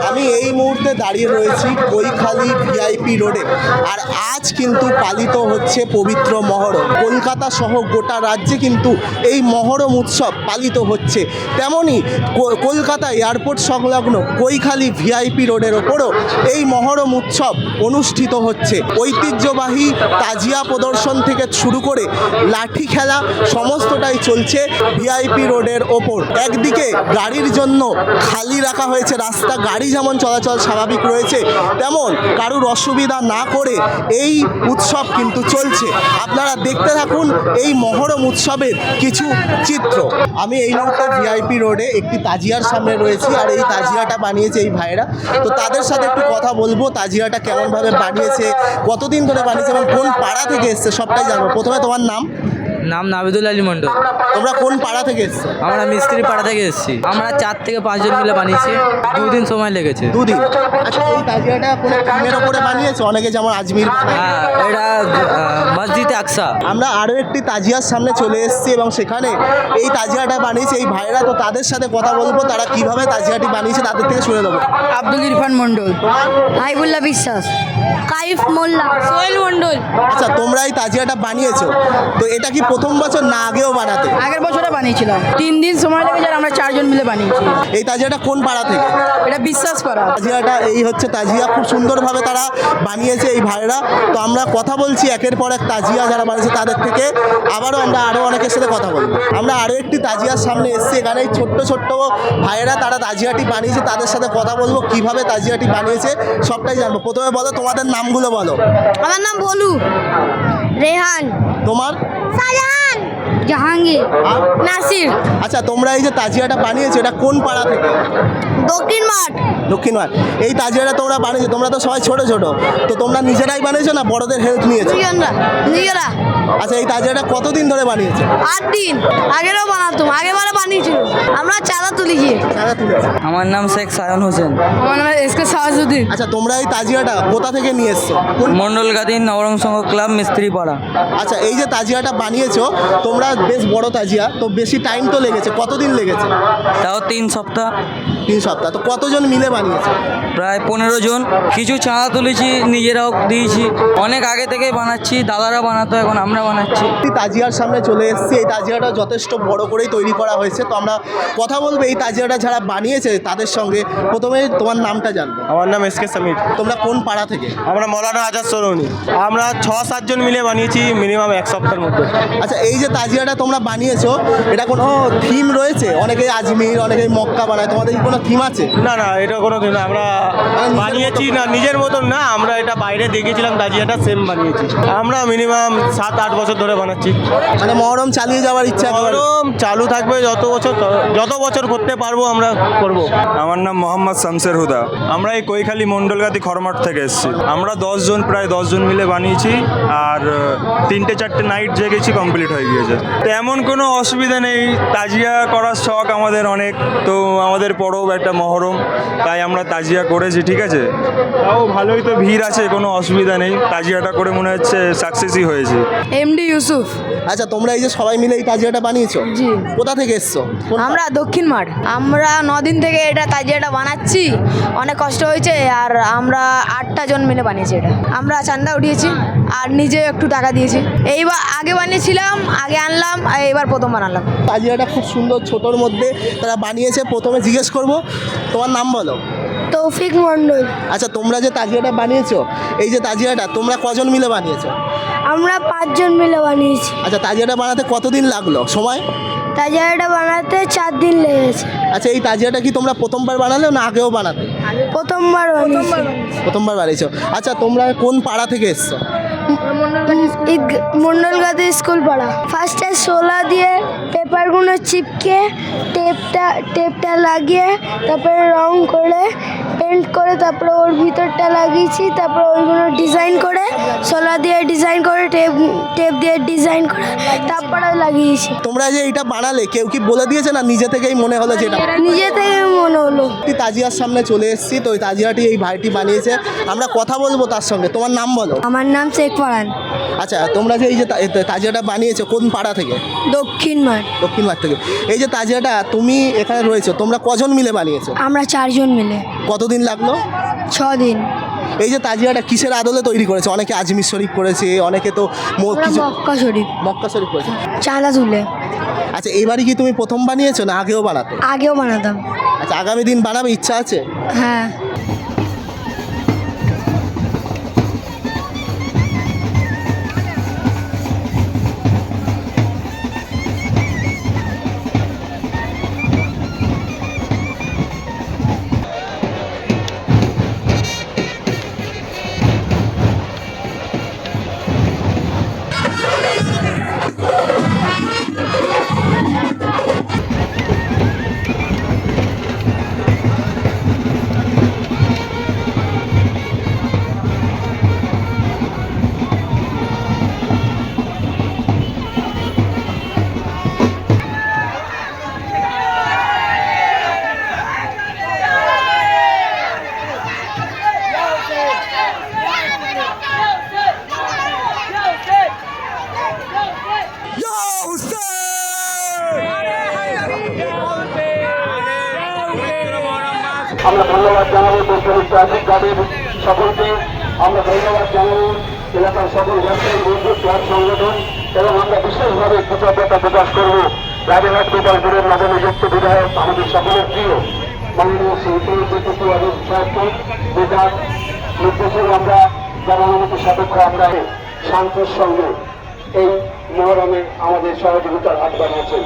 আমি এই মুহূর্তে দাঁড়িয়ে রয়েছি কৈখালি ভিআইপি রোডে। আর আজ কিন্তু পালিত হচ্ছে পবিত্র মহরম। কলকাতা সহ গোটা রাজ্যে কিন্তু এই মহরম উৎসব পালিত হচ্ছে। তেমনই কলকাতা এয়ারপোর্ট সংলগ্ন কৈখালি ভিআইপি রোডের ওপরও এই মহরম উৎসব অনুষ্ঠিত হচ্ছে। ঐতিহ্যবাহী তাজিয়া প্রদর্শন থেকে শুরু করে লাঠি খেলা সমস্তটাই চলছে ভিআইপি রোডের ওপর। একদিকে গাড়ির জন্য খালি রাখা হয়েছে রাস্তা, গাড়ি যেমন চলাচল স্বাভাবিক রয়েছে, তেমন কারুর অসুবিধা না করে এই উৎসব কিন্তু চলছে। আপনারা দেখতে থাকুন এই মহরম উৎসবের কিছু চিত্র। আমি এই মুহূর্তে ভিআইপি রোডে একটি তাজিয়ার সামনে রয়েছি, আর এই তাজিয়াটা বানিয়েছে এই ভাইরা। তো তাদের সাথে একটু কথা বলবো, তাজিয়াটা কেমনভাবে বানিয়েছে, কতদিন ধরে বানিয়েছে এবং কোন পাড়া থেকে এসছে সবটাই জানবো। প্রথমে তোমার নাম? নাম নাবিদুল আলী মন্ডল। তোমরা কোন পাড়া থেকে এসছো? আমরা মিস্ত্রি পাড়া থেকে এসেছি। আমরা 4 থেকে 5 জন মিলে বানিয়েছি। 2 দিন সময় লেগেছে। 2 দিন। আচ্ছা, এই তাজিয়াটা কোনো থিমের ওপরে বানিয়েছো? অনেকে যেমন আজমির। হ্যাঁ, এটা মসজিদে আকসা। আমরা আরও একটি তাজিয়ার সামনে চলে এসেছি এবং সেখানে এই তাজিয়াটা বানিয়েছে এই ভাইরা। তো তাদের সাথে কথা বলবো, তারা কিভাবে তাজিয়াটি বানিয়েছে তাদের থেকে শুনে দেবো। আব্দুল ইরফান মন্ডল, হাইবুল্লাহ বিশ্বাস, কাইফ মোল্লা, সোহেল মন্ডল। আচ্ছা, তোমরা এই তাজিয়াটা বানিয়েছো, তো এটা কি প্রথম বছর না আগেও বানাতে? আগের বছরে বানিয়েছিলাম। 3 দিন সময় লেগেছে আর আমরা 4 জন মিলে বানিয়েছি। এই তাজিয়াটা কোন পাড়া থেকে? এটা বিশ্বাস পাড়া। তাজিয়াটা এই হচ্ছে তাজিয়া, খুব সুন্দরভাবে তারা বানিয়েছে এই ভাইরা। তো আমরা কথা বলছি একের পর এক তাজিয়া যারা বানিয়েছে তাদের থেকে। আমরা আরও অনেকের সাথে কথা বলবো। আমরা আরও একটি তাজিয়ার সামনে এসেছি, এখানে এই ছোট্ট ছোট্ট ভাইয়েরা তারা তাজিয়াটি বানিয়েছে, তাদের সাথে কথা বলবো কিভাবে তাজিয়াটি বানিয়েছে সবটাই জানবো। প্রথমে বলো তোমাদের নামগুলো বলো। আমার নাম ভোলু, রেহান, তোমার? শাহজাহান, জাহাঙ্গীর, আর? নাসির। আচ্ছা, তোমরা এই যে তাজিয়াটা বানিয়েছো এটা কোন পাড়া থেকে? দক্ষিণ মাঠ। দক্ষিণ মাঠ। এই তাজিয়াটা তোমরা বানিয়েছো, তোমরা তো সবাই ছোট ছোট, তো তোমরা নিজেরাই বানিয়েছো না বড়দের হেল্প নিয়েছো? নিজেরা। আচ্ছা, এই তাজিয়াটা কতদিন ধরে বানিয়েছো? 8 দিন। আগেরও বানাতাম, আগেবারে বানিয়েছিল। আমরা চাঁদা তুলেছি। চাঁদা তুলেছো? আমার নাম শেখ সায়ন হোসেন। আমার নাম এসকে শাহজুদ্দিন। আচ্ছা, তোমরা এই তাজিয়াটা কোথা থেকে নিয়ে এসছো? মন্ডলগাতি নবরং সংঘ ক্লাব মিস্ত্রি পাড়া। আচ্ছা, এই যে তাজিয়াটা বানিয়েছো তোমরা, বেশ বড় তাজিয়া, তো বেশি টাইম তো লেগেছে, কতদিন লেগেছে? তাও 3 সপ্তাহ। 3 সপ্তাহ। তো কতজন মিলে বানিয়েছে? প্রায় 15 জন। কিছু চাঁদা তুলেছি, নিজেরাও দিয়েছি। অনেক আগে থেকেই বানাচ্ছি, দাদারা বানাতো, এখন আমরা বানাচ্ছি। তাজিয়ার সামনে চলে এসেছি। এই তাজিয়াটা যথেষ্ট বড় করেই তৈরি করা হয়েছে। তো আমরা কথা বলবো এই তাজিয়াটা যারা বানিয়েছে তাদের সঙ্গে। প্রথমে তোমার নামটা জানবো। আমার নাম এসকে সামির। তোমরা কোন পাড়া থেকে? আমরা মৌলানা আজাদ সরৌনি। আমরা 6-7 জন মিলে বানিয়েছি মিনিমাম 1 সপ্তাহের মধ্যে। আচ্ছা, এই যে তাজিয়াটা তোমরা বানিয়েছো এটা কোনো থিম রয়েছে? অনেকে আজমির, অনেকে মক্কা বানায়, তোমাদের কি কোনো থিম আছে? না না, এটা কোনো দিন না। আমরা বানিয়েছি না নিজের মতন না, আমরা এটা বাইরে দেখেছিলাম তাজিয়াটা, সেম বানিয়েছি। আমরা মিনিমাম 7-8 বছর ধরে বানাচ্ছি। মানে মহরম চালিয়ে যাওয়ার ইচ্ছা? মহরম চালু থাকবে যত বছর করতে পারবো আমরা করব। আমার নাম মোহাম্মদ শামসের হুদা। আমরা এই কৈখালি মণ্ডলগাতি খরমাঠ থেকে এসেছি। আমরা 10 জন, প্রায় 10 জন মিলে বানিয়েছি। আর 3-4টে নাইট জেগেছি, কমপ্লিট হয়ে গিয়েছে। তো এমন কোনো অসুবিধা নেই, তাজিয়া করার শখ আমাদের অনেক। তো আমাদের পরব একটা মহরম, তাই আমরা তাজিয়া করেছি, ঠিক আছে। তাও ভালোই তো ভিড় আছে, কোনো অসুবিধা নেই। তাজিয়াটা করে মনে হচ্ছে সাকসেসই হয়েছে। এমডি ইউসুফ। আচ্ছা, তোমরা এই যে সবাই মিলে এই তাজিয়াটা বানিয়েছো, জি। কোথা থেকে এসছো? আমরা দক্ষিণ মাঠ। আমরা 9 দিন থেকে এটা তাজিয়াটা বানাচ্ছি। অনেক কষ্ট হয়েছে আর আমরা 8টা জন মিলে বানিয়েছি এটা। আমরা চাঁদা উঠিয়েছি আর নিজে একটু টাকা দিয়েছি। এইবার আগে বানিয়েছিলাম, আগে আনলাম, আর এবার প্রথম বানালাম। তাজিয়াটা খুব সুন্দর ছোটোর মধ্যে তারা বানিয়েছে। প্রথমে জিজ্ঞেস করব তোমার নাম বলো। তৌফিক মন্ডল। আচ্ছা, তোমরা যে তাজিয়াটা বানিয়েছো, এই যে তাজিয়াটা তোমরা কজন মিলে বানিয়েছো? আমরা 5 জন মিলে বানিয়েছি। আচ্ছা, তাজিয়াটা বানাতে কতদিন লাগলো সময়? তাজিয়াটা বানাতে 4 দিন লেগেছে। আচ্ছা, এই তাজিয়াটা কি তোমরা প্রথমবার বানালে না আগেও বানাতে? প্রথমবার বানিয়েছি। প্রথমবার বানিয়েছো। আচ্ছা, তোমরা কোন পাড়া থেকে এসছো? মন্ডলগাতি স্কুল পাড়া। ফার্স্টে শোলা দিয়ে পেপারগুলো চিপকে টেপটা লাগিয়ে তারপরে রং করে পেন্ট করে করে তারপরে ওর ভিতরটা লাগিয়েছি, তারপরে ওইগুলো ডিজাইন করে সোলা দিয়ে ডিজাইন করে টেপ দিয়ে ডিজাইন করে তারপরে লাগিয়েছি। তোমরা যে এটা বানালে কেউ কি বলে দিয়েছে না নিজে থেকেই মনে হলো যে এটা? নিজে থেকে মনে হলো। একটি তাজিয়ার সামনে চলে এসেছি, তো ওই তাজিয়াটি এই ভাইটি বানিয়েছে, আমরা কথা বলবো তার সঙ্গে। তোমার নাম বলো। আমার নাম শেখ ফারহান। আচ্ছা, তোমরা যে এই যে তাজিয়াটা বানিয়েছো কোন পাড়া থেকে? দক্ষিণ মাঠ। দক্ষিণ মাঠ থেকে। এই যে তাজিয়াটা তুমি এখানে রয়েছো, তোমরা কজন মিলে বানিয়েছো? আমরা 4 জন মিলে। কতদিন লাগলো? 6 দিন। এই যে তাজিয়াটা কিসের আদলে তৈরি করেছে? অনেকে আজমির শরীফ করেছে, অনেকে তো কিছু মক্কা শরীফ। মক্কা শরীফ করেছে। চাঁদা তুলে। আচ্ছা, এইবারই কি তুমি প্রথম বানিয়েছো না আগেও বানাতে? আগেও বানাতাম। আচ্ছা, আগামী দিন বানাবে ইচ্ছা আছে? হ্যাঁ। আমরা ধন্যবাদ জানাবো বৈজ্ঞানিক ট্রাফিক গার্ডের সকলকে। আমরা ধন্যবাদ জানাবো এলাকার সকল ব্যবসায়ী বন্ধু ক্লাব সংগঠন, এবং আমরা বিশেষভাবে কৃতজ্ঞতা প্রকাশ করব রাজারহাট গোপালপুরের নবনিযুক্ত বিধায়ক আমাদের সকলের প্রিয় মাননীয় শ্রী বিদ্যুৎ আদিব সাহেবকে, যেটার নির্দেশে আমরা জনগণকে সাপেক্ষ আমরা শান্তির সঙ্গে এই মহরমে আমাদের সহযোগিতার হাত বাড়িয়েছেন।